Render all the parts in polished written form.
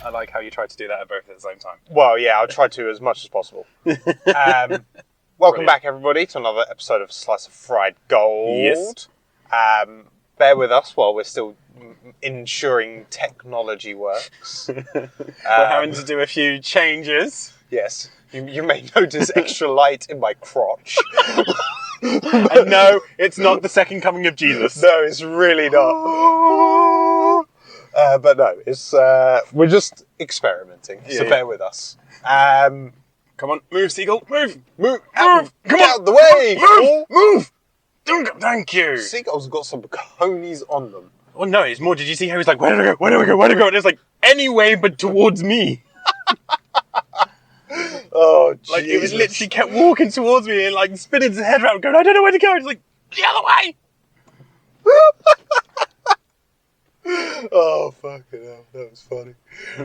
I like how you tried to do that at both at the same time. Well, yeah, I'll try to as much as possible. Welcome back, everybody, to another episode of Slice of Fried Gold. Yes. Bear with us while we're still ensuring technology works. We're having to do a few changes. Yes. You may notice extra light in my crotch. And no, it's not the second coming of Jesus. No, it's really not. But no, it's we're just experimenting, so bear with us. Come on, move, Seagull, move! Out, Come get on! out the way! Move! Thank you! Seagulls have got some conies on them. Oh no, it's more, did you see how he's like, where do I go? And it's like, anyway but towards me. Oh, Jesus. Like, it was literally kept walking towards me and like spinning his head around going, I don't know where to go. It's like, the other way! Oh, fucking hell, that was funny.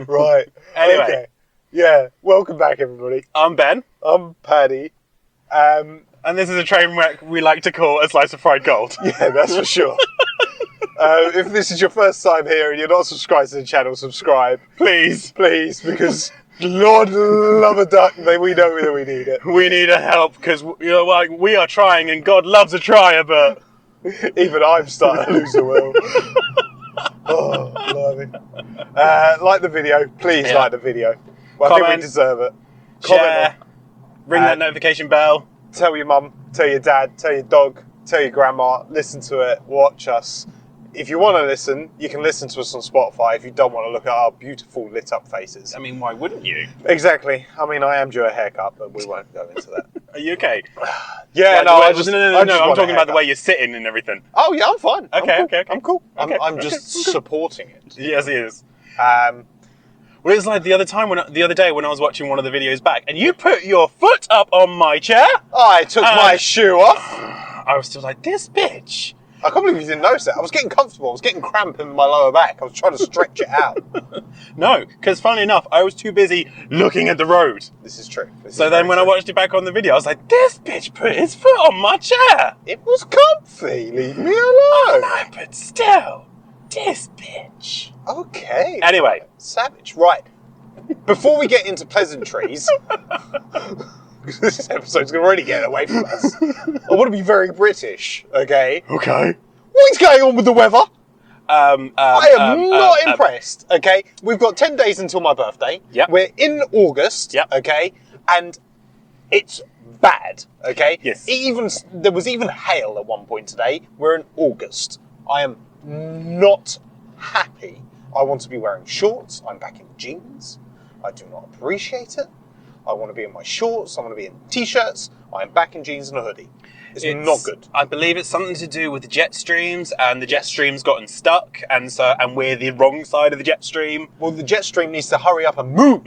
Right. Anyway. Okay. Yeah, welcome back, everybody. I'm Ben. I'm Paddy. And this is a train wreck we like to call a slice of fried gold. Yeah, that's for sure. If this is your first time here and you're not subscribed to the channel, subscribe. Please. Please, because Lord love a duck, we know that we need it. We need a help because like, we are trying and God loves a trier, but... Even I'm starting to lose the will. Oh, blimey. Like the video. Please like the video. Well, I think we deserve it. Share. Ring that notification bell. Tell your mum, tell your dad, tell your dog, tell your grandma. Listen to it. Watch us. If you want to listen, you can listen to us on Spotify. If you don't want to look at our beautiful lit up faces. I mean, why wouldn't you? Exactly. I mean, I am due a haircut, but we won't go into that. Are you okay? Yeah, no, I'm talking about the way you're sitting and everything. Oh, yeah, I'm fine. Okay. I'm cool. Okay, I'm just supporting it. Yes, he is. Well, it's like the other day when I was watching one of the videos back, and you put your foot up on my chair. I took my shoe off. I was still like, this bitch. I can't believe you didn't notice it. I was getting comfortable. I was getting cramp in my lower back. I was trying to stretch it out. No, because funnily enough, I was too busy looking at the road. This is true. So then when I watched it back on the video, I was like, this bitch put his foot on my chair. It was comfy. Leave me alone. No, but still, this bitch. Okay. Anyway. Savage. Right. Before we get into pleasantries... this episode's already getting away from us. I want to be very British, okay? Okay. What is going on with the weather? I am not impressed, okay? We've got 10 days until my birthday. Yep. We're in August, okay? And it's bad, okay? Yes. There was even hail at one point today. We're in August. I am not happy. I want to be wearing shorts. I'm back in jeans. I do not appreciate it. I want to be in my shorts. I want to be in t-shirts. I am back in jeans and a hoodie. It's not good. I believe it's something to do with the jet streams, and the jet stream's gotten stuck, and we're the wrong side of the jet stream. Well, the jet stream needs to hurry up and move.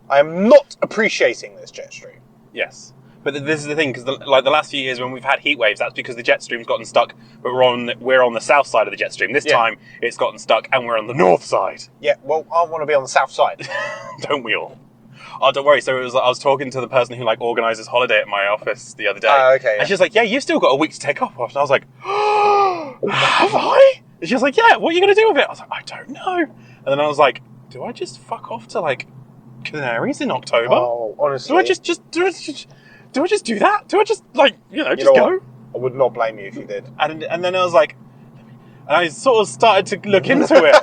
I am not appreciating this jet stream. Yes. But this is the thing, because the last few years when we've had heat waves, that's because the jet stream's gotten stuck, but we're on the south side of the jet stream. This time, it's gotten stuck, and we're on the north side. Yeah, well, I want to be on the south side. Don't we all? Oh, don't worry. So I was talking to the person who organises holiday at my office the other day. Okay. And she's like, yeah, you've still got a week to take off. And I was like, have I? And she was like, yeah, what are you going to do with it? I was like, I don't know. And then I was like, do I just fuck off to Canaries in October? Oh, honestly. Do I just do that? Do I just just go? What? I would not blame you if you did. And then I was like, and I sort of started to look into it.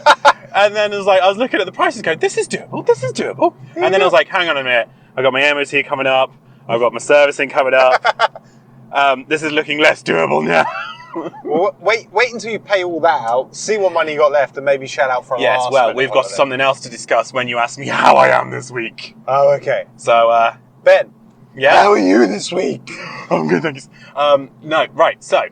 And then it was like, I was looking at the prices going, this is doable. And then I was like, hang on a minute. I got my MOT coming up. I've got my servicing coming up. This is looking less doable now. Well, wait until you pay all that out, see what money you got left, and maybe shout out for a Yes, well, we've got something else to discuss when you ask me how I am this week. Oh, okay. So, Ben. Yeah? How are you this week? I'm good, thanks. No, right, so,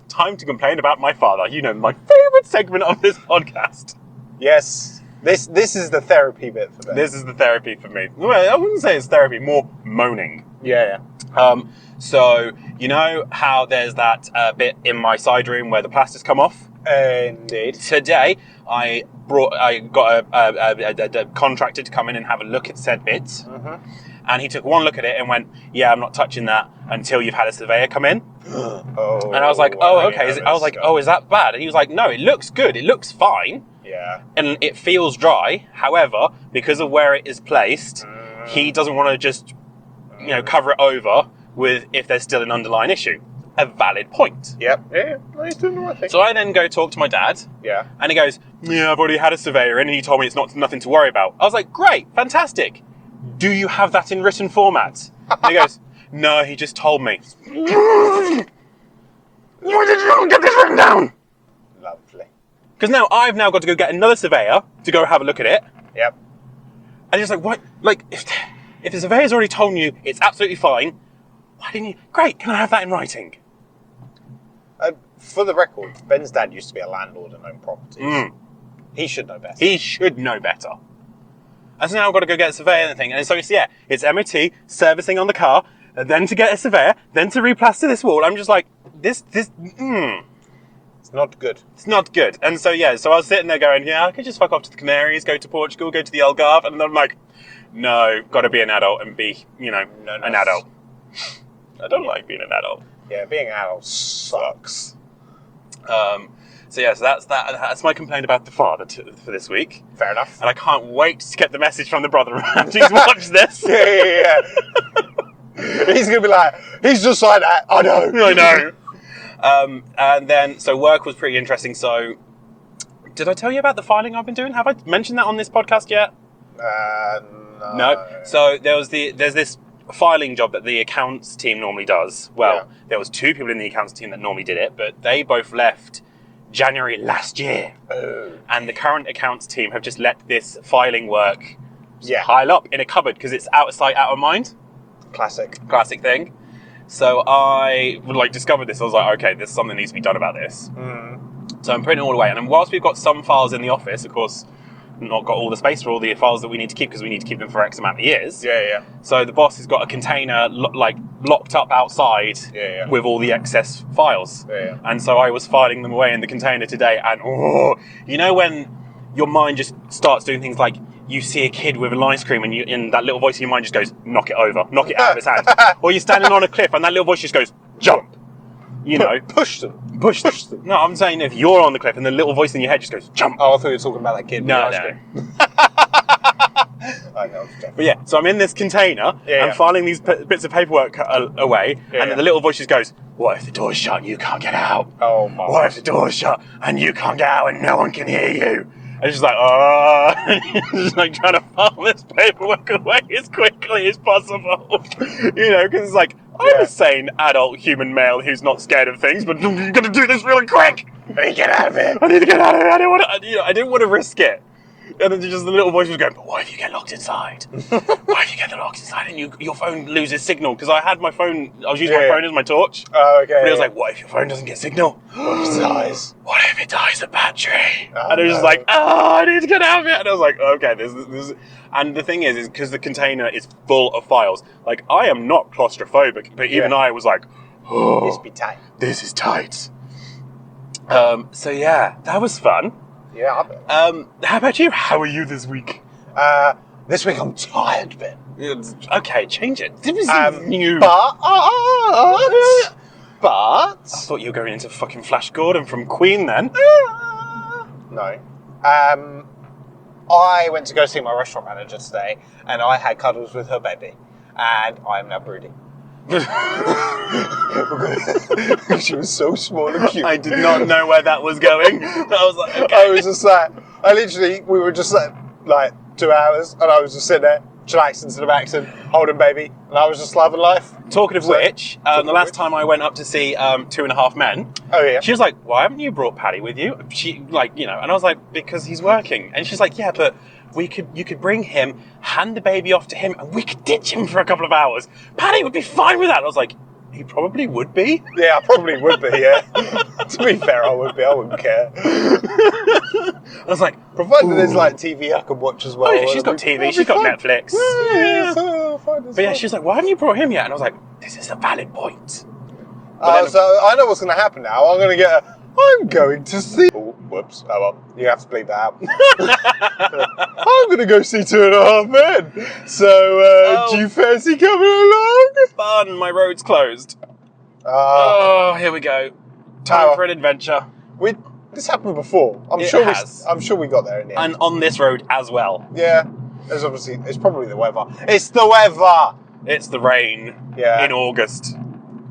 time to complain about my father. You know, my favourite segment of this podcast. Yes. This is the therapy bit for Ben. This is the therapy for me. Well, I wouldn't say it's therapy, more moaning. Yeah. So, you know how there's that bit in my side room where the plaster's come off? Indeed. Today, I got a contractor to come in and have a look at said bits. Mm-hmm. And he took one look at it and went, yeah, I'm not touching that until you've had a surveyor come in. And I was like, oh, okay. I was like, oh, is that bad? And he was like, no, it looks good. It looks fine. Yeah. And it feels dry. However, because of where it is placed, he doesn't want to just, cover it over with if there's still an underlying issue. A valid point. Yep. Yeah. No, he's doing the right thing. So I then go talk to my dad. Yeah. And he goes, yeah, I've already had a surveyor in and he told me it's nothing to worry about. I was like, great, fantastic. Do you have that in written format? And he goes, no, he just told me. Why did you not get this written down? Lovely. Because now I've got to go get another surveyor to go have a look at it. Yep. And he's like, what? Like, if the surveyor's already told you it's absolutely fine, why didn't you? Great, can I have that in writing? For the record, Ben's dad used to be a landlord and owned properties. He should know better. He should know better. And so now I've got to go get a surveyor and thing. And so it's MOT, servicing on the car, and then to get a surveyor, then to replaster this wall. I'm just like, It's not good. It's not good. And so I was sitting there going, I could just fuck off to the Canaries, go to Portugal, go to the Algarve. And then I'm like, no, got to be an adult and be, an adult. I don't like being an adult. Yeah, being an adult sucks. So that's that. That's my complaint about the father for this week. Fair enough. And I can't wait to get the message from the brother after he's watched this. Yeah. He's going to be like, he's just like that. I know. I know. And then, so work was pretty interesting. So, did I tell you about the filing I've been doing? Have I mentioned that on this podcast yet? No. So there's this filing job that the accounts team normally does. Well, there was 2 people in the accounts team that normally did it, but they both left January last year. Oh. And the current accounts team have just let this filing work pile up in a cupboard because it's out of sight, out of mind. Classic thing. So I discovered this. I was like, okay, there's something that needs to be done about this. So I'm putting it all away. And whilst we've got some files in the office, of course, not got all the space for all the files that we need to keep because we need to keep them for X amount of years. Yeah. So the boss has got a container locked up outside with all the excess files. Yeah. And so I was filing them away in the container today. And when your mind just starts doing things like you see a kid with an ice cream and that little voice in your mind just goes, knock it over, knock it out of his hand. Or you're standing on a cliff and that little voice just goes, jump. Push them. Push them. No, I'm saying if you're on the cliff and the little voice in your head just goes, jump. Oh, I thought you were talking about that kid. No. I know. But so I'm in this container and filing these bits of paperwork away, and then the little voice just goes, what if the door's shut and you can't get out? Oh my. What if the door's shut and you can't get out and no one can hear you? And it's just like, just trying to file this paperwork away as quickly as possible. Because it's like, I'm a sane adult human male who's not scared of things, but you're going to do this really quick. I need to get out of here. I I didn't want to risk it. And then just the little voice was going, but what if you get locked inside? What if you get locked inside and your phone loses signal? Because I had my phone, I was using my phone as my torch. Oh, okay. But it was like, what if your phone doesn't get signal? What if it dies? What if it dies of battery? And it was just like, I need to get out of it. And I was like, okay, this. And the thing is because the container is full of files. Like, I am not claustrophobic, but even I was like, this be tight. This is tight. That was fun. Yeah, I bet. How about you? How are you this week? This week I'm tired, Ben. Okay, change it. This is new. But I thought you were going into fucking Flash Gordon from Queen then. No. I went to go see my restaurant manager today, and I had cuddles with her baby, and I am now brooding. She was so small and cute. I did not know where that was going. I was like, okay. I was just like, we were just like 2 hours, and I was just sitting there, chillaxing to the maximum, holding baby, and I was just loving life. Talking of which, the last time I went up to see 2.5 Men, she was like, why haven't you brought Paddy with you? She and I was like, because he's working. And she's like, yeah, but you could bring him, hand the baby off to him, and we could ditch him for a couple of hours. Paddy would be fine with that. I was like, he probably would be. Yeah, I probably would be, yeah. To be fair, I would be. I wouldn't care. I was like, provided there's TV I can watch as well. Oh, yeah, she's got TV, she's got Netflix. But she's like, why haven't you brought him yet? And I was like, this is a valid point. So I know what's going to happen now. I'm going to see... Oh, whoops. Oh, well, you have to bleep that out. I'm going to go see 2.5 Men. So, do you fancy coming along? Fun, my road's closed. Here we go. Time for an adventure. This happened before. I'm It sure has. I'm sure we got there in the end. And on this road as well. Yeah. It's probably the weather. It's the weather! It's the rain Yeah. in August.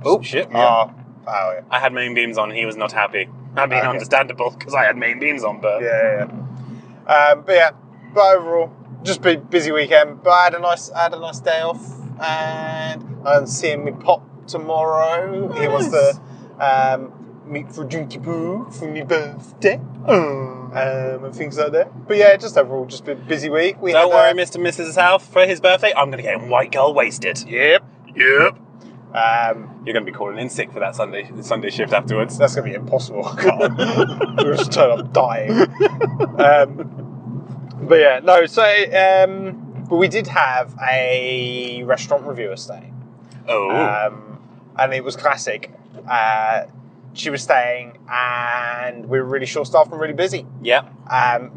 Oh, shit. Yeah. Oh, yeah. I had main beams on. He was not happy. I mean, Okay. understandable, because I had main beams on, but... Yeah. But overall, just busy weekend. But I had a nice day off, and I'm seeing me pop tomorrow. Oh, He wants nice. to meet for drinky poo for my birthday, and things like that. But yeah, just overall, just a busy week. Don't worry, Mr. and Mrs. South, for his birthday, I'm going to get him white girl wasted. Yep. You're going to be calling in sick for that Sunday shift afterwards. That's going to be impossible. I can't. We'll just turn up dying. But yeah, no, so, but we did have a restaurant reviewer stay. Oh. And it was classic. She was staying, and we were really short-staffed and really busy. Yeah.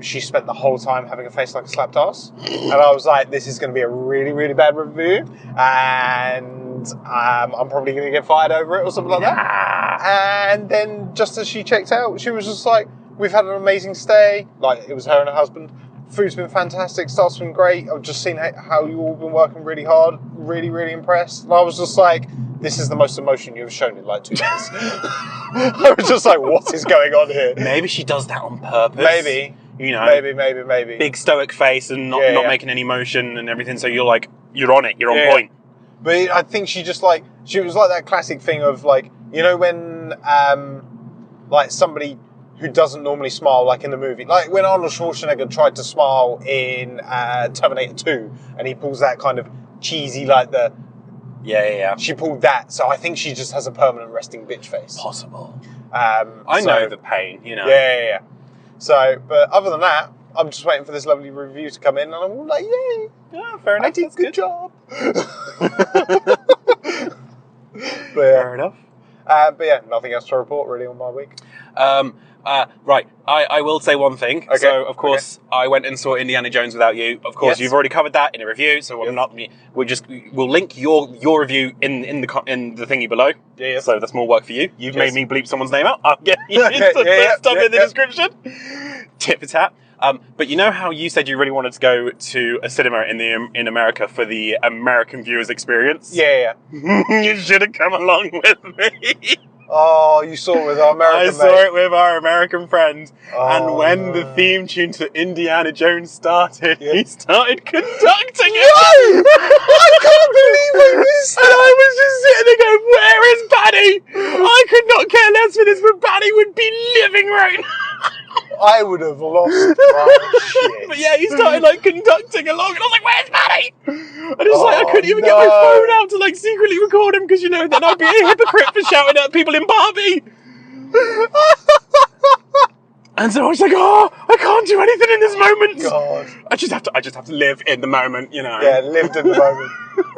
She spent the whole time having a face like a slapped ass. And I was like, this is going to be a really, really bad review. And I'm probably going to get fired over it or something like that. And then just as she checked out, she was just like, we've had an amazing stay. Like, it was her and her husband. Food's been fantastic. Staff's been great. I've just seen how you all been working really hard. Really, really impressed. And I was just like, this is the most emotion you've shown in like 2 days. I was just like, what is going on here? Maybe she does that on purpose. Maybe. You know. Maybe. Big stoic face and not making any motion and everything, so you're like, you're on it, you're on point. But I think she was like that classic thing of like, you know, when like somebody who doesn't normally smile, like in the movie, like when Arnold Schwarzenegger tried to smile in Terminator 2, and he pulls that kind of cheesy, like the... Yeah. She pulled that, so I think she just has a permanent resting bitch face. Possible. I know the pain, you know. Yeah. So, but other than that, I'm just waiting for this lovely review to come in, and I'm like, yay! Yeah, fair enough. I did good job. Fair enough. But yeah, nothing else to report really on my week. Right, I will say one thing. Okay. So, of course, I went and saw Indiana Jones without you. Of course, Yes. you've already covered that in a review, so we'll link your review in the thingy below. Yeah. So that's more work for you. You've Yes. made me bleep someone's name out. I'll get you Okay, to put stuff in the yeah. description. Tip for tap. But you know how you said you really wanted to go to a cinema in America for the American viewers experience? Yeah. You should have come along with me. Oh, you saw it with our American I saw it with our American friend, and when the no. theme tune to Indiana Jones started, Yeah. he started conducting it. No! I can't believe I missed And that! I was just sitting there going, where is Paddy? I could not care less for this, but Paddy would be living right now. I would have lost my shit. But yeah, he started like conducting along, and I was like, "Where's Paddy?" And it's like I couldn't even get my no. phone out to like secretly record him because you know then I'd be a hypocrite for shouting at people in Barbie. And so I was like, "Oh, I can't do anything in this moment. God. I just have to live in the moment, you know." Yeah, lived in the moment.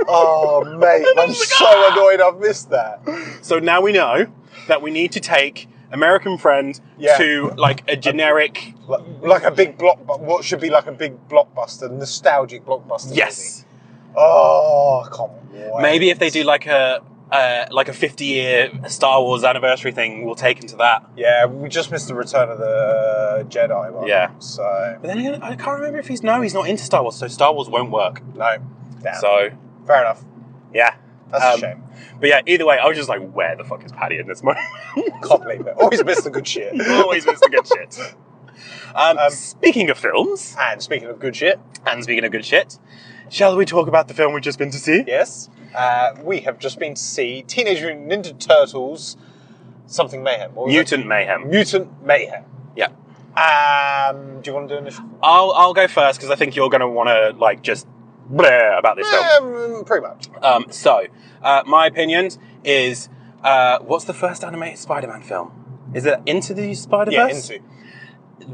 Oh, mate, I'm was like, so annoyed I've missed that. So now we know that we need to take American Friend Yeah. to like a generic. Like a big what should be like a big blockbuster, nostalgic blockbuster. Yes. Movie. Oh, I can't wait. Maybe if they do like a 50-year Star Wars anniversary thing, we'll take him to that. Yeah, we just missed the Return of the Jedi one. Yeah. So, But then again, I can't remember if he's not into Star Wars, so Star Wars won't work. no. Damn. So Fair enough. yeah, That's a shame. But yeah, either way, I was just like, where the fuck is Paddy in this moment? Can't believe it. Always miss the good shit. Always miss the good shit. Speaking of films, And speaking of good shit, and speaking of good shit, shall we talk about the film we've just been to see? yes, we have just been to see Teenage Mutant Ninja Turtles something mayhem. What was it? Mutant Mayhem. Mutant Mayhem. Yeah. Do you want to do initial? I'll go first because I think you're going to want to like just blare about this film. Pretty much. My opinion is, what's the first animated Spider-Man film? Is it Into the Spider-Verse? Yeah, into.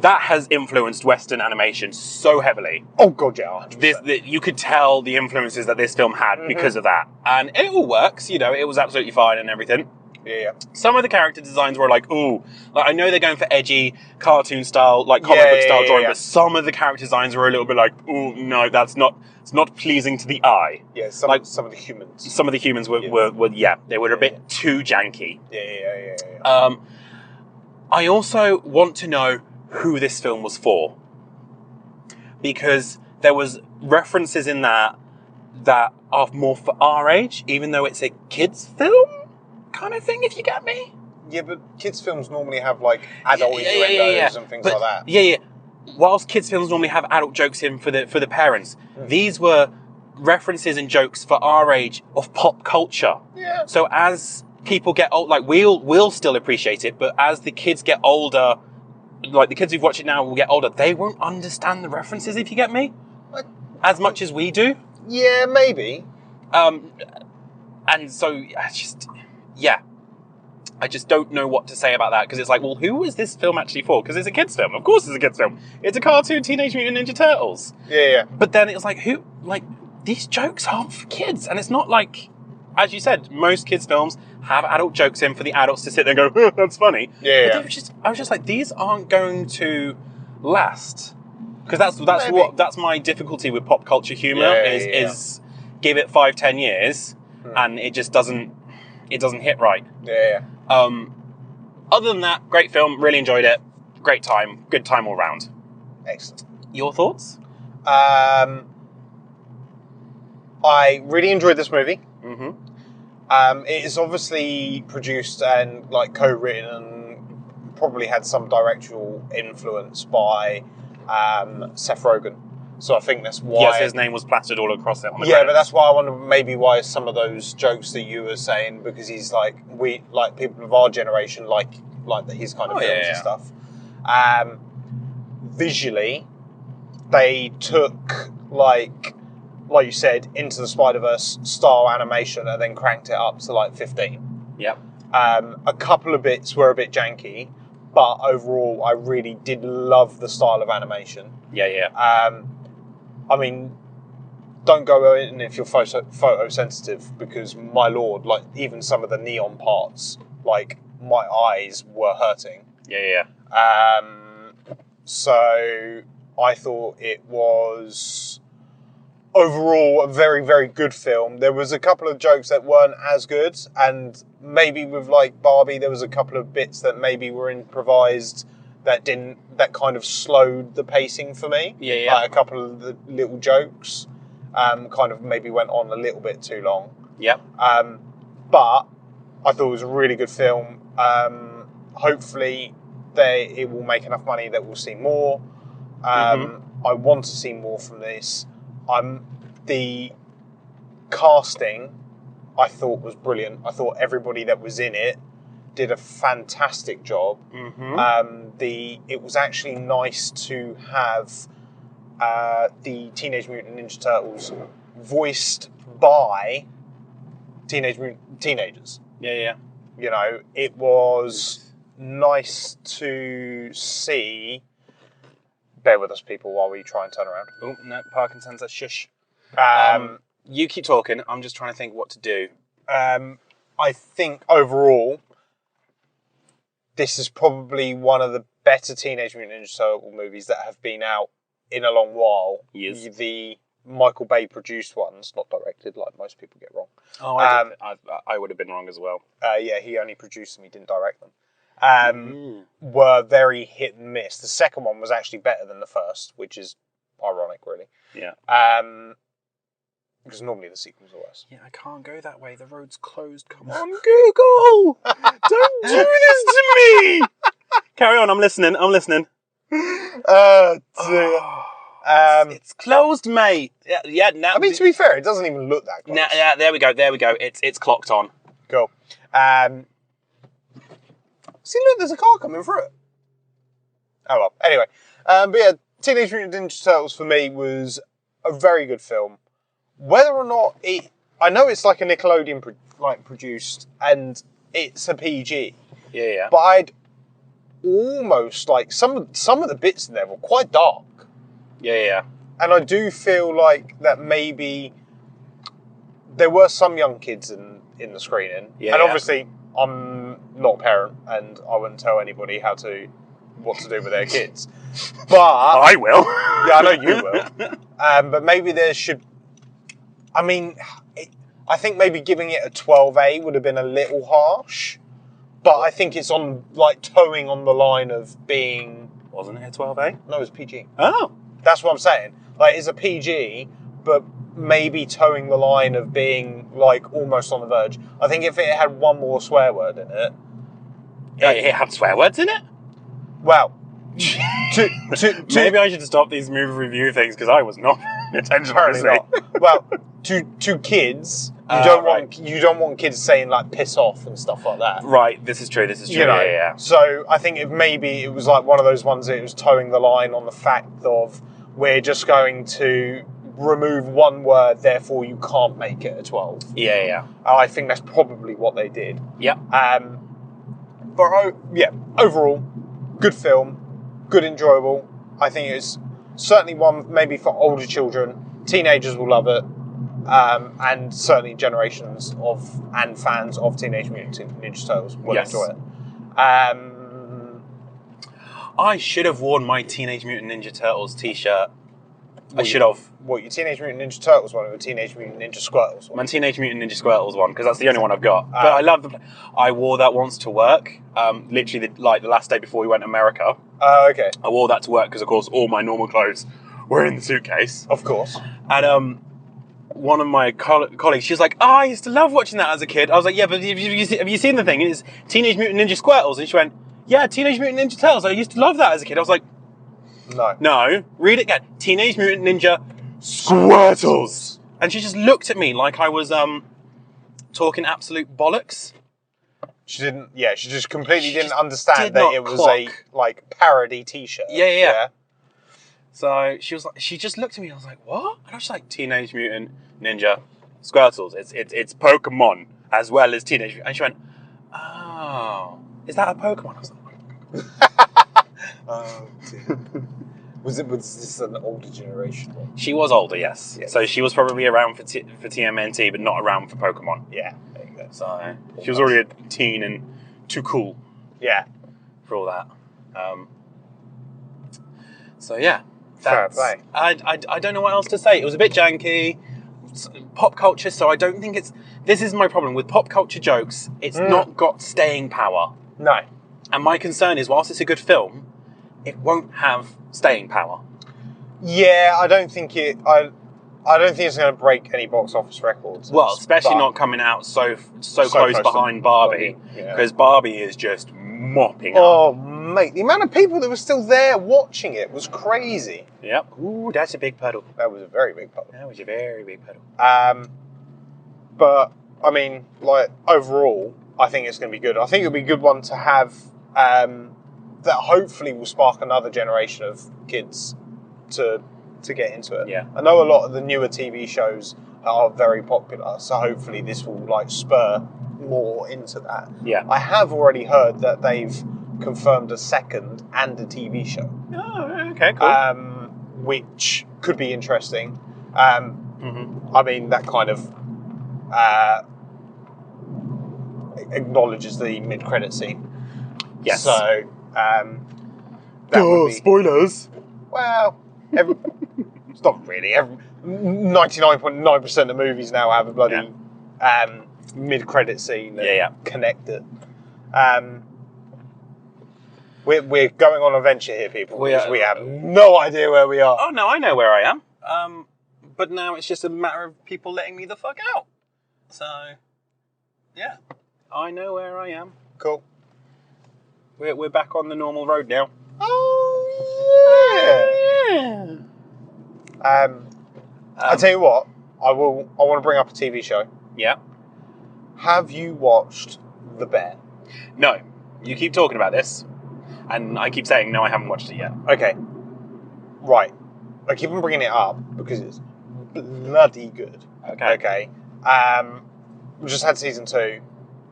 That has influenced Western animation so heavily. Oh god, yeah, 100%. You could tell the influences that this film had because of that. And it all works, you know, it was absolutely fine and everything. Yeah. Some of the character designs were like, ooh, like I know they're going for edgy, cartoon style, like comic book style drawing, but some of the character designs were a little bit like, ooh, no, it's not pleasing to the eye. Yeah, some of the humans. Some of the humans were they were a bit too janky. Yeah. I also want to know who this film was for. Because there was references in that are more for our age, even though it's a kids' film kind of thing, if you get me. Yeah, but kids' films normally have like adult innuendos and things like that. Yeah. Whilst kids' films normally have adult jokes in for the parents, these were references and jokes for our age of pop culture. Yeah. So as people get old, like we'll still appreciate it, but as the kids get older, like the kids who've watched it now will get older, they won't understand the references, if you get me, as much as we do. Yeah, maybe. And so I just don't know what to say about that, because it's like, well, who is this film actually for? Because it's a kids' film. Of course it's a kids' film. It's a cartoon Teenage Mutant Ninja Turtles. Yeah. But then it's like, these jokes aren't for kids. And it's not like, as you said, most kids' films have adult jokes in for the adults to sit there and go, oh, that's funny. Yeah. But I was just like, these aren't going to last. Because that's my difficulty with pop culture humour is give it 5-10 years and it just doesn't hit right. Yeah. Other than that, great film, really enjoyed it. Great time, good time all round. Excellent. Your thoughts? I really enjoyed this movie. Mm-hmm. It is obviously produced and like co-written and probably had some directorial influence by Seth Rogen. So I think that's why. Yes, his name was plastered all across it on the credits. credits. But that's why I wonder maybe why some of those jokes that you were saying, because he's like people of our generation like his kind of films and stuff. Visually, they took like you said, Into the Spider-Verse style animation and then cranked it up to like 15. Yep. A couple of bits were a bit janky, but overall I really did love the style of animation. Yeah. I mean, don't go in if you're photosensitive, because my lord, like even some of the neon parts, like my eyes were hurting. Yeah. So I thought it was overall a very, very good film. There was a couple of jokes that weren't as good, and maybe with like Barbie, there was a couple of bits that maybe were improvised that kind of slowed the pacing for me. Yeah. Like a couple of the little jokes kind of maybe went on a little bit too long. Yep. But I thought it was a really good film. Hopefully it will make enough money that we'll see more. I want to see more from this. The casting I thought was brilliant. I thought everybody that was in it did a fantastic job. It was actually nice to have the Teenage Mutant Ninja Turtles voiced by teenagers. Yeah. You know, it was nice to see. Bear with us, people, while we try and turn around. Oh, no, Parkinson's, a shush. You keep talking. I'm just trying to think what to do. I think overall, this is probably one of the better Teenage Mutant Ninja Turtle movies that have been out in a long while. Yes. The Michael Bay produced ones, not directed, like most people get wrong. Oh, I would have been wrong as well. Yeah, he only produced them, he didn't direct them. Were very hit and miss. The second one was actually better than the first, which is ironic, really. Yeah. Because normally the sequels are worse. Yeah, I can't go that way. The road's closed. Come on, Google! Don't do this to me! Carry on, I'm listening. Dear. It's closed, mate. Yeah. Now. I mean, to be fair, it doesn't even look that close. Yeah, there we go. It's clocked on. Cool. See, look, there's a car coming through it. Oh well. Anyway, but yeah, Teenage Mutant Ninja Turtles for me was a very good film. Whether or not I know it's like a Nickelodeon produced, and it's a PG. Yeah. But I'd almost like some of the bits in there were quite dark. Yeah. And I do feel like that maybe there were some young kids in the screening. Yeah. And obviously, I'm not a parent, and I wouldn't tell anybody what to do with their kids. But I will. Yeah, I know you will. But maybe there should. I mean, I think maybe giving it a 12A would have been a little harsh. But I think it's on, like, towing on the line of being... Wasn't it a 12A? No, it's PG. Oh. That's what I'm saying. Like, it's a PG, but maybe towing the line of being, like, almost on the verge. I think if it had one more swear word in it... Yeah, it had swear words in it? Well... Maybe I should stop these movie review things, because I was not paying attention, Apparently obviously. not. Well, to kids, you don't want kids saying, like, piss off and stuff like that. Right, this is true, You know, yeah. So I think maybe it was like one of those ones that it was towing the line on the fact of we're just going to remove one word, therefore you can't make it a 12. Yeah. I think that's probably what they did. Yeah. But overall, good film, good enjoyable. I think it's certainly one maybe for older children. Teenagers will love it. And certainly generations of and fans of Teenage Mutant Ninja Turtles will enjoy it. I should have worn my Teenage Mutant Ninja Turtles t-shirt. I should have. What, your Teenage Mutant Ninja Turtles one or your Teenage Mutant Ninja Squirtles one? My Teenage Mutant Ninja Squirtles one, because that's the only one I've got. But I love the... I wore that once to work, literally the last day before we went to America. Oh, okay. I wore that to work because, of course, all my normal clothes were in the suitcase. Of course. And one of my colleagues, she was like, I used to love watching that as a kid. I was like, yeah, but have you seen the thing? It's Teenage Mutant Ninja Squirtles. And she went, yeah, Teenage Mutant Ninja Turtles. I used to love that as a kid. I was like, no, read it again. Teenage Mutant Ninja Squirtles. And she just looked at me like I was talking absolute bollocks. She didn't. Yeah, she just completely didn't understand that it was a parody T-shirt. Yeah. So she was like, she just looked at me. I was like, what? And I was like, Teenage Mutant Ninja Squirtles. It's Pokemon as well as Teenage. And she went, oh, is that a Pokemon? I was like, oh dear. Was this an older generation one? She was older, yes. So she was probably around for TMNT, but not around for Pokemon. Yeah, there you go. So she was already a teen and too cool. Yeah. For all that. So yeah. Fair play. I don't know what else to say. It was a bit janky. Pop culture, so I don't think it's... This is my problem. With pop culture jokes, it's not got staying power. No. And my concern is, whilst it's a good film, it won't have staying power. Yeah, I don't think it's going to break any box office records. Well, especially not coming out so close behind Barbie, because Barbie is just mopping up. Oh, mate, the amount of people that were still there watching it was crazy. Yep. Ooh, that's a big puddle. That was a very big puddle. That was a very big puddle. But I mean, like, overall, I think it's going to be good. I think it'll be a good one to have. That hopefully will spark another generation of kids to get into it. Yeah. I know a lot of the newer TV shows are very popular, so hopefully this will like spur more into that. Yeah. I have already heard that they've confirmed a second and a TV show. Oh, okay, cool. Which could be interesting. I mean, that kind of acknowledges the mid-credit scene. Yes. So, that would be... spoilers! Well, it's not really. 99.9% of movies now have a bloody mid-credit scene that connect it. We're going on a venture here, people, because we have no idea where we are. Oh, no, I know where I am. But now it's just a matter of people letting me the fuck out. So, yeah. I know where I am. Cool. We're back on the normal road now. Oh, yeah. I tell you what, I want to bring up a TV show. Yeah. Have you watched The Bear? No. You keep talking about this, and I keep saying, no, I haven't watched it yet. Okay. Right. I keep on bringing it up because it's bloody good. Okay. We just had season 2.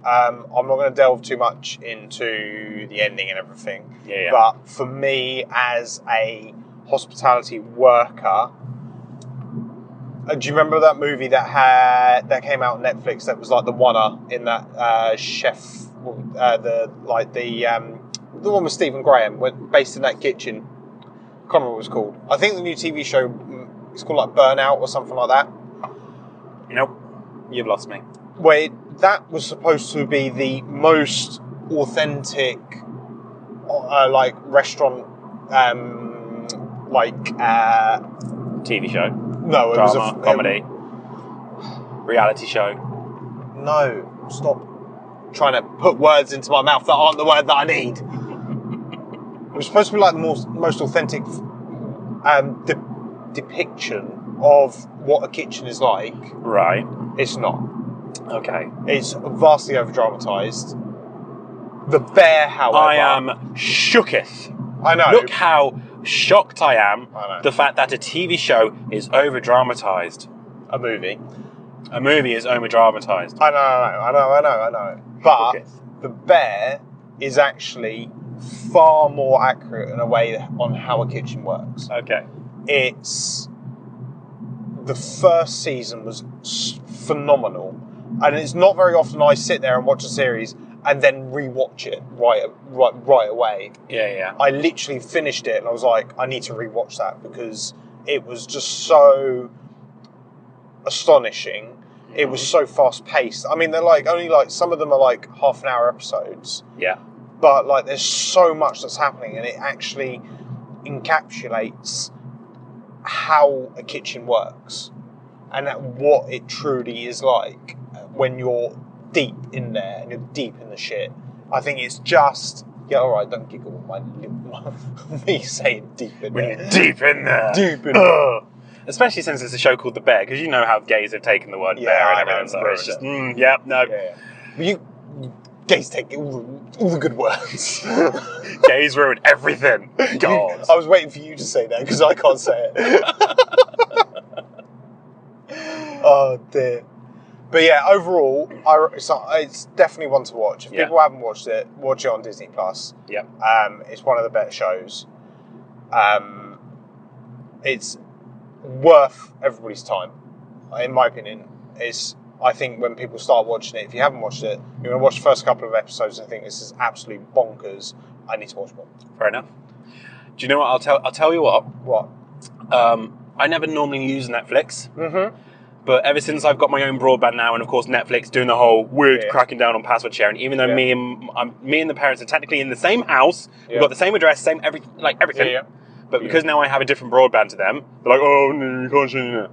I'm not going to delve too much into the ending and everything. Yeah. But for me, as a hospitality worker, do you remember that movie that came out on Netflix that was like the one in that chef, the one with Stephen Graham, based in that kitchen? I can't remember what it was called. I think the new TV show is called like Burnout or something like that. Nope. You've lost me. Where that was supposed to be the most authentic, like restaurant, TV show, no, it drama, was a comedy, reality show. No, stop trying to put words into my mouth that aren't the word that I need. It was supposed to be like the most authentic depiction of what a kitchen is like. Right. It's not. Okay. It's vastly over-dramatised. The bear, however... I am shooketh. I know. Look how shocked I am. I know. The fact that a TV show is over-dramatised. A movie. A movie is over-dramatised. I know. But Shooketh. the bear is actually far more accurate in a way on how a kitchen works. Okay. It's... The first season was phenomenal. And it's not very often I sit there and watch a series and then rewatch it right away. Yeah. I literally finished it and I was like, I need to rewatch that because it was just so astonishing. Mm-hmm. It was so fast paced. I mean, they're like only like some of them are like half an hour episodes. Yeah. But like there's so much that's happening and it actually encapsulates how a kitchen works and what it truly is like when you're deep in there and you're deep in the shit. I think it's just... Yeah, alright, don't giggle at me saying deep in When there. you're deep in there. Deep in there. Especially since it's a show called The Bear, because you know how gays have taken the word Yeah, bear I and everything. know, So bro. it's just, no. Yeah. But you gays take all the good words. Gays ruin everything. God. I was waiting for you to say that because I can't say it. Oh dear. But yeah, overall, it's definitely one to watch. If people haven't watched it, watch it on Disney Plus. Yep. It's one of the better shows. It's worth everybody's time, in my opinion. I think when people start watching it, if you haven't watched it, you're going to watch the first couple of episodes and think this is absolutely bonkers. I need to watch more. Fair enough. Do you know what? I'll tell you what. What? I never normally use Netflix. Mm-hmm. But ever since I've got my own broadband now, and of course Netflix doing the whole weird cracking down on password sharing, even though me and the parents are technically in the same house, we've got the same address, same everything. Yeah. But because now I have a different broadband to them, they're like, oh no, you can't share it.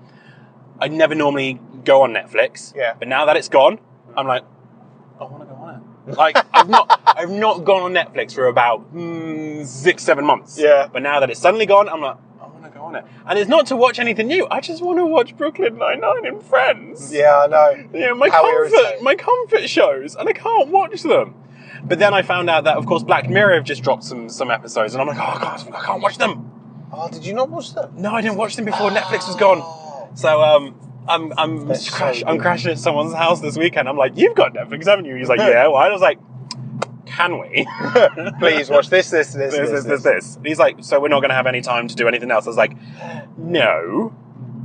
I never normally go on Netflix. Yeah. But now that it's gone, I'm like, I want to go on it. Like I've not gone on Netflix for about 6-7 months. Yeah. But now that it's suddenly gone, I'm like, I want to go on it. And it's not to watch anything new. I just want to watch Brooklyn Nine-Nine and Friends. Yeah, I know. You know, Irritating. my comfort shows, and I can't watch them. But then I found out that, of course, Black Mirror have just dropped some episodes, and I'm like, oh, I can't watch them. Oh, did you not watch them? No, I didn't watch them before Netflix was gone. So I'm crashing at someone's house this weekend. I'm like, you've got Netflix, haven't you? He's like, yeah. Why? I was like, can we? Please watch this. And he's like, so we're not going to have any time to do anything else. I was like, no,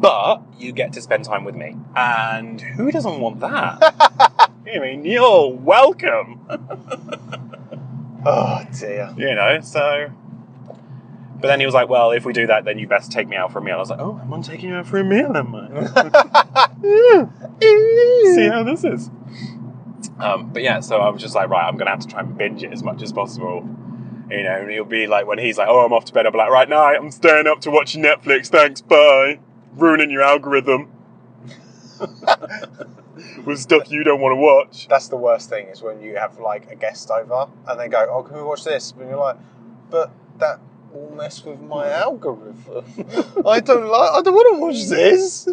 but you get to spend time with me. And who doesn't want that? I mean, you're welcome. Oh, dear. You know, so... But then he was like, well, if we do that, then you best take me out for a meal. I was like, oh, I'm taking you out for a meal, am I? See how this is. But yeah, so I was just like, right, I'm going to have to try and binge it as much as possible. You know, and he'll be like, when he's like, oh, I'm off to bed, I'll be like, right, night, I'm staying up to watch Netflix, thanks, bye. Ruining your algorithm. With stuff you don't want to watch. That's the worst thing, is when you have like a guest over and they go, oh, can we watch this? And you're like, but that will mess with my algorithm. I don't want to watch this. I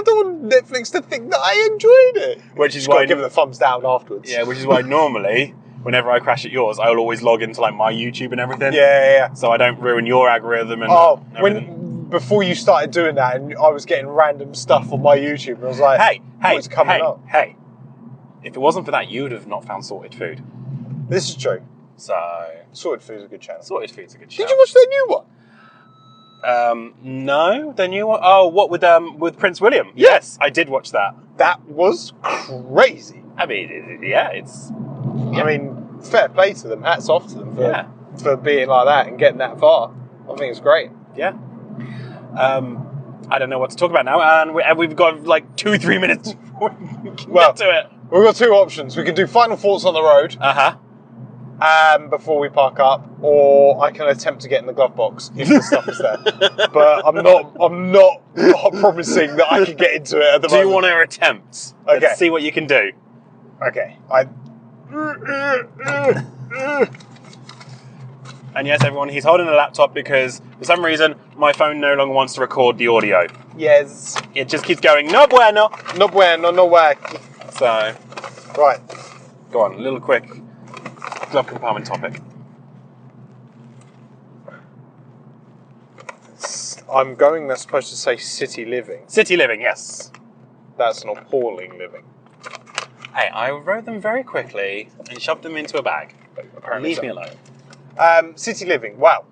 don't want Netflix to think that I enjoyed it. Which is Just why gotta give it the thumbs down afterwards. Yeah, which is why normally, whenever I crash at yours, I'll always log into like my YouTube and everything. Yeah. So I don't ruin your algorithm and everything. Before you started doing that, and I was getting random stuff on my YouTube, and I was like, what's coming up? Hey, if it wasn't for that, you would have not found Sorted Food. This is true. So Sorted Food's a good channel. Sorted Food's a good channel. Did you watch their new one? No, the new one. Oh, what with Prince William? Yeah. Yes, I did watch that. That was crazy. I mean, yeah, it's. Yeah. I mean, fair play to them. Hats off to them for being like that and getting that far. I think it's great. Yeah. I don't know what to talk about now, and we've got like 2-3 minutes before we can get to it. We've got two options. We can do final thoughts on the road before we park up, or I can attempt to get in the glove box if the stuff is there. But I'm not promising that I can get into it at the moment. Do you want to attempt? Okay. Let's see what you can do. Okay. And yes, everyone, he's holding a laptop because for some reason my phone no longer wants to record the audio. Yes. It just keeps going, no bueno. No bueno, no wack. So, right. Go on, a little quick glove compartment topic. I'm going, that's supposed to say city living. City living, yes. That's an appalling living. Hey, I wrote them very quickly and shoved them into a bag. Apparently Leave so. me alone. City living. Wow.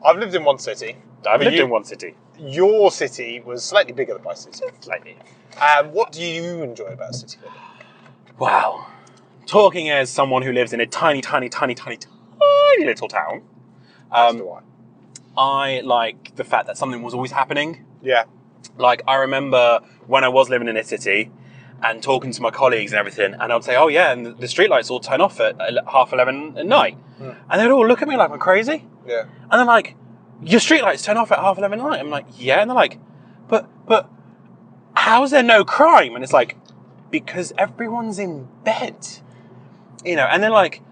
I've lived in one city. I've lived in one city. Your city was slightly bigger than my city. Slightly. What do you enjoy about city living? Wow. Talking as someone who lives in a tiny little town. As do I like the fact that something was always happening. Yeah. Like, I remember when I was living in a city and talking to my colleagues and everything, and I would say, oh yeah, and the streetlights all turn off at 11:30 at night. And they'd all look at me like I'm crazy. Yeah. And they're like, your streetlights turn off at 11:30 at night? I'm like, yeah. And they're like, but how's there no crime? And it's like, because everyone's in bed. You know, and they're like,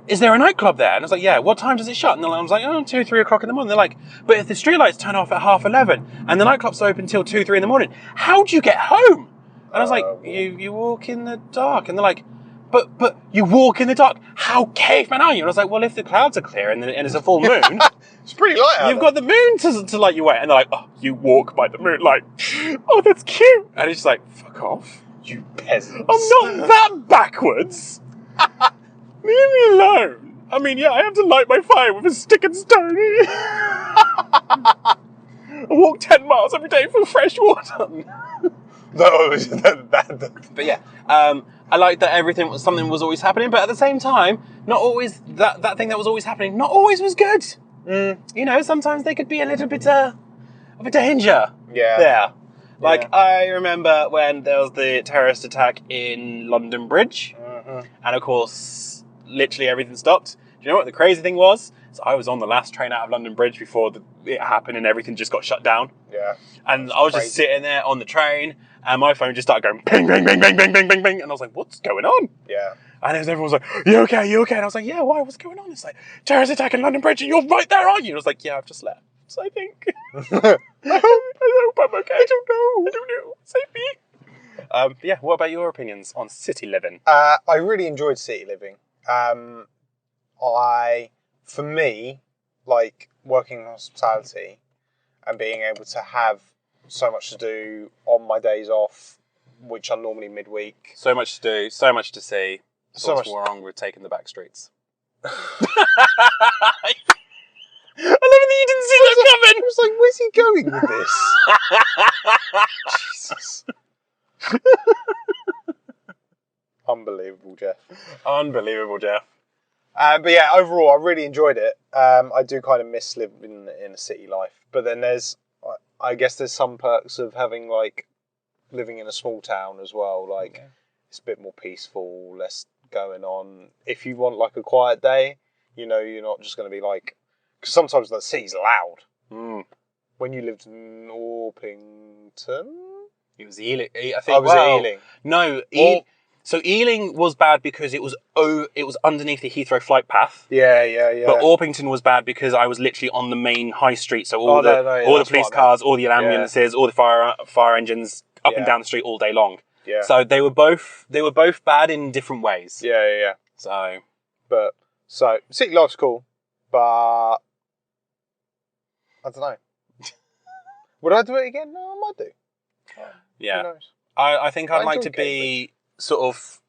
is there a nightclub there? And I was like, yeah. What time does it shut? And I was like, 2, 3 o'clock in the morning. They're like, but if the streetlights turn off at 11:30 and the nightclub's open till 2, 3 in the morning, how do you get home? And I was like, you walk in the dark. And they're like, but you walk in the dark. How caveman are you? And I was like, well, if the clouds are clear and it's a full moon, it's pretty light out you've got the moon to light your way. And they're like, oh, you walk by the moonlight. Oh, that's cute. And it's just like, fuck off. You peasants. I'm not that backwards. Leave me alone. I mean, yeah, I have to light my fire with a stick and stone. I walk 10 miles every day for fresh water. But yeah, I like that something was always happening, but at the same time, not always that thing that was always happening, not always was good. You know, sometimes they could be a little bit of a danger. Yeah. There. Like, I remember when there was the terrorist attack in London Bridge, and of course, literally everything stopped. Do you know what the crazy thing was? So I was on the last train out of London Bridge before it happened and everything just got shut down. Yeah. And I was just sitting there on the train and my phone just started going ping, ping, ping, ping, ping, ping, ping, ping. And I was like, what's going on? Yeah. And everyone was like, you okay? You okay? And I was like, yeah, why? What's going on? It's like, terrorist attack in London Bridge and you're right there, aren't you? And I was like, yeah, I've just left. So I think. I hope I'm okay. I don't know. Save me. Yeah, what about your opinions on city living? I really enjoyed city living. For me, like working in hospitality and being able to have so much to do on my days off, which are normally midweek. So much to do, so much to see. So What's much wrong with taking the back streets? I love that you didn't see that coming. I was like, where's he going with this? Jesus. Unbelievable, Jeff. Unbelievable, Jeff. But yeah, overall, I really enjoyed it. I do kind of miss living in a city life. But then I guess there's some perks of having, like, living in a small town as well. Like, it's a bit more peaceful, less going on. If you want, like, a quiet day, you know, you're not just going to be like... Because sometimes the city's loud. When you lived in Orpington? It was Ealing. I think. I was at Ealing. No, so Ealing was bad because it was underneath the Heathrow flight path. Yeah. But Orpington was bad because I was literally on the main high street, so all the police cars, all the ambulances, all the fire engines up and down the street all day long. Yeah. So they were both bad in different ways. Yeah. So city life's cool, but I don't know. Would I do it again? No, I might do. Yeah. Who knows? I think I'd like to be sort of...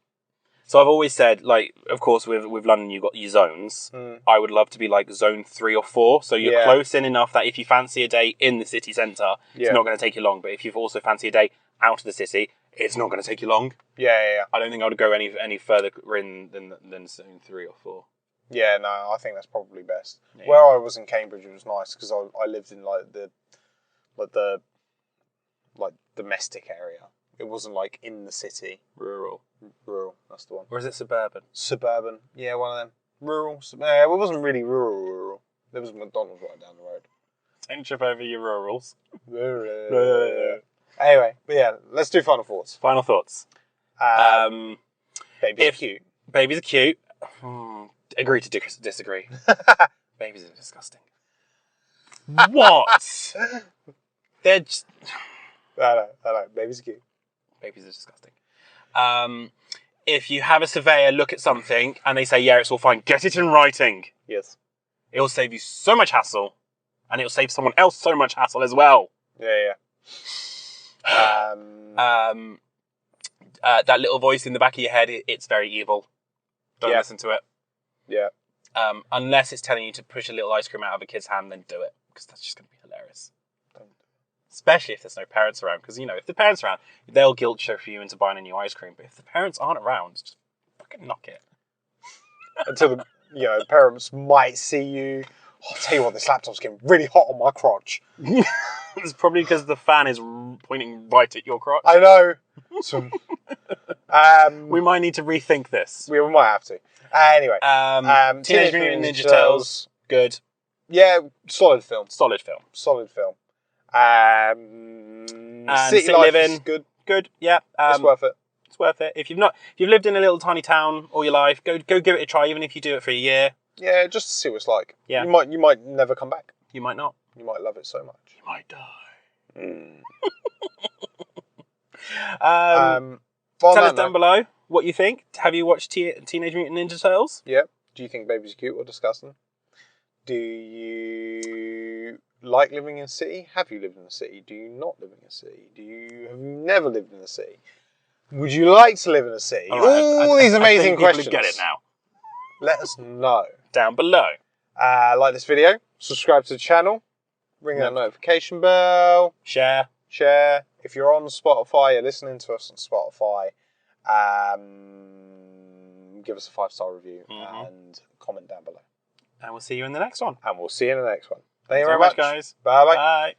So I've always said, like, of course, with London, you've got your zones. I would love to be, like, zone 3 or 4. So you're close in enough that if you fancy a day in the city centre, it's not going to take you long. But if you also fancy a day out of the city, it's not going to take you long. Yeah. I don't think I would go any further in than zone 3 or 4. Yeah, no, I think that's probably best. Yeah. Where I was in Cambridge, it was nice because I lived in, like, the domestic area, It wasn't like in the city. Rural. Rural, that's the one. Or is it suburban? Suburban, yeah, one of them. Rural, it wasn't really rural. There was a McDonald's right down the road. Don't trip over your rurals. Anyway, but yeah, let's do final thoughts. Final thoughts. Babies are cute. Babies are cute. Agree to disagree. Babies are disgusting. What? They're just... I know. Babies are cute. Babies are disgusting. If you have a surveyor look at something and they say, yeah, it's all fine, get it in writing. Yes. It'll save you so much hassle, and it'll save someone else so much hassle as well. Yeah. That little voice in the back of your head, it's very evil. Don't listen to it. Yeah. Unless it's telling you to push a little ice cream out of a kid's hand, then do it, because that's just going to be hilarious. Especially if there's no parents around, because, if the parents are around, they'll guilt trip you into buying a new ice cream. But if the parents aren't around, just fucking knock it. Until the parents might see you. I'll tell you what, this laptop's getting really hot on my crotch. It's probably because the fan is pointing right at your crotch. I know. So, we might need to rethink this. We might have to. Anyway. Teenage Mutant Ninja Turtles. Good. Yeah, solid film. Solid film. City Life Living. is good. Good, yeah. It's worth it. It's worth it. If you've lived in a little tiny town all your life, go give it a try, even if you do it for a year. Yeah, just to see what it's like. Yeah. You might never come back. You might not. You might love it so much. You might die. Tell us down below what you think. Have you watched Teenage Mutant Ninja Turtles? Yeah. Do you think babies are cute or disgusting? Do you like living in a city? Have you lived in a city? Do you not live in a city? Have you never lived in a city? Would you like to live in a city? All these amazing questions. Get it now. Let us know. Down below. Like this video. Subscribe to the channel. Ring that notification bell. Share. If you're on Spotify, you're listening to us on Spotify, give us a 5-star review and comment down below. And we'll see you in the next one. Thank you very much, guys. Bye-bye. Bye.